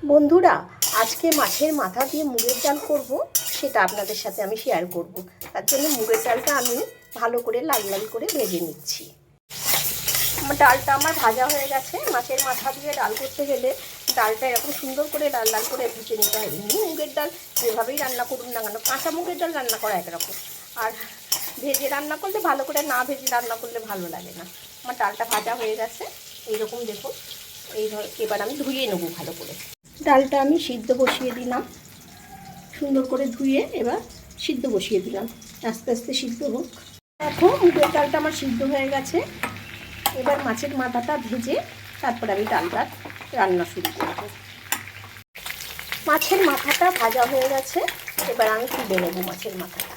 বন্ধুরা, আজকে মাছের মাথা দিয়ে মুগের ডাল করব, সেটা আপনাদের সাথে আমি শেয়ার করব। তার জন্য মুগের ডালটা আমি ভালো করে লাল লাল করে ভেজে নিচ্ছি। ডালটা আমার ভাজা হয়ে গেছে। মাছের মাথা দিয়ে ডাল করতে গেলে ডালটা এরকম সুন্দর করে লাল লাল করে ভেজে নিতে হয়। এমনি মুগের ডাল যেভাবেই রান্না করুন না কেন, কাঁচা মুগের ডাল রান্না করা একরকম, আর ভেজে রান্না করলে ভালো করে, না ভেজে রান্না করলে ভালো লাগে না। আমার ডালটা ভাজা হয়ে গেছে, এইরকম দেখুন। এবার আমি ধুয়ে নেবো ভালো করে। ডালটা আমি সিদ্ধ বসিয়ে দিলাম, সুন্দর করে ধুয়ে এবার সিদ্ধ বসিয়ে দিলাম। আস্তে আস্তে সিদ্ধ হোক। এখন মুগের ডালটা আমার সিদ্ধ হয়ে গেছে। এবার মাছের মাথাটা ভেজে তারপর আমি ডালটা রান্না শুরু করব। মাছের মাথাটা ভাজা হয়ে গেছে, এবার আমি তুলে নেব মাছের মাথাটা।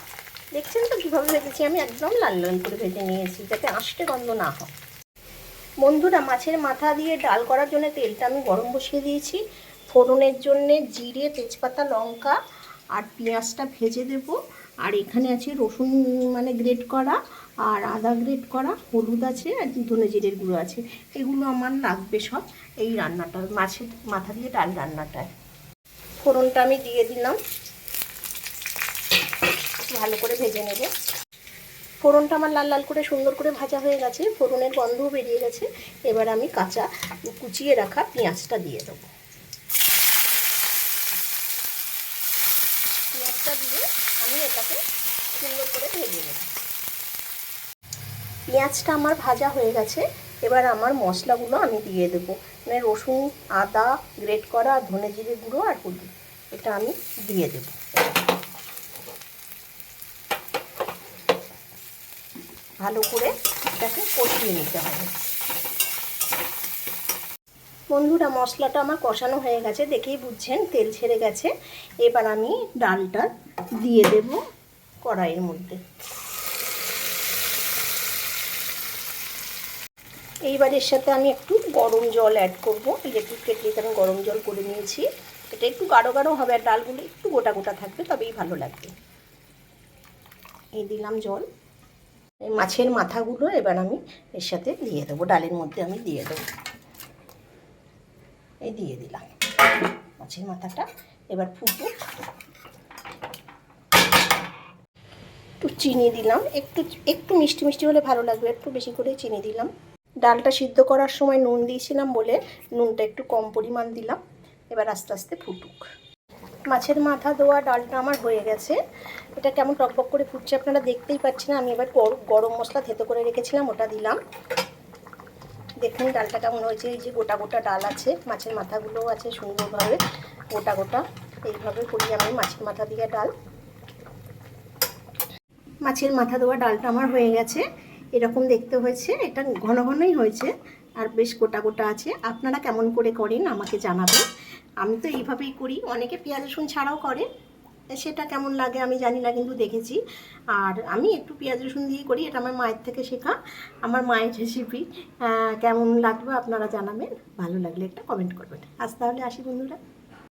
দেখছেন তো কীভাবে ভেজেছি আমি, একদম লাল লাল করে ভেজে নিয়েছি যাতে আঁশটে গন্ধ না হয়। বন্ধুরা, মাছের মাথা দিয়ে ডাল করার জন্য তেলটা আমি গরম বসিয়ে দিয়েছি। ফোড়নের জন্যে জিরে, তেজপাতা, লঙ্কা আর পেঁয়াজটা ভেজে দেব। আর এখানে আছে রসুন গ্রেট করা, আর আদা গ্রেট করা, হলুদ আছে, আর ধনে জিরের গুঁড়ো আছে। এগুলো আমার লাগবে সব এই রান্নাটা, মাছের মাথা দিয়ে ডাল রান্নাটায়। ফোড়নটা আমি দিয়ে দিলাম, ভালো করে ভেজে নেব। ফোড়নটা আমার লাল লাল করে সুন্দর করে ভাজা হয়ে গেছে, ফোড়নের গন্ধও বেরিয়ে গেছে। এবার আমি কাঁচা কুচিয়ে রাখা পেঁয়াজটা দিয়ে দেবো। পেঁয়াজটা দিয়ে আমি এটাকে সুন্দর করে ভেজে নেব। পেঁয়াজটা আমার ভাজা হয়ে গেছে। এবার আমার মশলাগুলো আমি দিয়ে দেবো। রসুন, আদা গ্রেট করা, ধনে জিরে গুঁড়ো আর হলুদ, এটা আমি দিয়ে দেবো। ভালো করে এটাকে কষিয়ে নিতে হবে। বন্ধুরা, মশলাটা আমার কষানো হয়ে গেছে, দেখেই বুঝছেন তেল ছেড়ে গেছে। এবার আমি ডালটা দিয়ে দেব কড়াইয়ের মধ্যে। এইবার এর সাথে আমি একটু গরম জল অ্যাড করব। ইলেকট্রিক কেটলিতে আমি গরম জল করে নিয়েছি। এটা একটু গাঢ় গাঢ় হবে, আর ডালগুলো একটু গোটা গোটা থাকবে, তবেই ভালো লাগবে। এই দিলাম জল। এই মাছের মাথাগুলো এবার আমি এর সাথে দিয়ে দেবো, ডালের মধ্যে আমি দিয়ে দেবো। এই দিয়ে দিলাম মাছের মাথাটা। এবার ফুটুক। একটু চিনি দিলাম, একটু একটু মিষ্টি মিষ্টি হলে ভালো লাগবে, একটু বেশি করে চিনি দিলাম। ডালটা সিদ্ধ করার সময় নুন দিয়েছিলাম বলে নুনটা একটু কম পরিমাণ দিলাম। এবার আস্তে আস্তে ফুটুক। মাছের মাথা দেওয়া ডালটা আমার হয়ে গেছে। এটা কেমন টকবক করে ফুটছে আপনারা দেখতেই পাচ্ছেন। আমি এবার গরম মশলা থেতো করে রেখেছিলাম, ওটা দিলাম। দেখুন ডালটা কেমন হয়েছে। এই যে গোটা গোটা ডাল আছে, মাছের মাথাগুলোও আছে সুন্দরভাবে গোটা গোটা। এইভাবে করি আমি মাছের মাথা দিয়ে ডাল। মাছের মাথা দেওয়া ডালটা আমার হয়ে গেছে, এরকম দেখতে হয়েছে। এটা ঘন ঘনই হয়েছে আর বেশ গোটা গোটা আছে। আপনারা কেমন করে করেন আমাকে জানাবেন। আমি তো এইভাবেই করি, অনেকে পেঁয়াজ রসুন ছাড়াও করে, সেটা কেমন লাগে আমি জানি না, কিন্তু দেখেছি। আর আমি একটু পেঁয়াজ রসুন দিয়ে করি, এটা আমার মায়ের থেকে শেখা, আমার মায়ের রেসিপি। কেমন লাগবে আপনারা জানাবেন, ভালো লাগলে একটা কমেন্ট করবেন। আজ তাহলে আসি বন্ধুরা।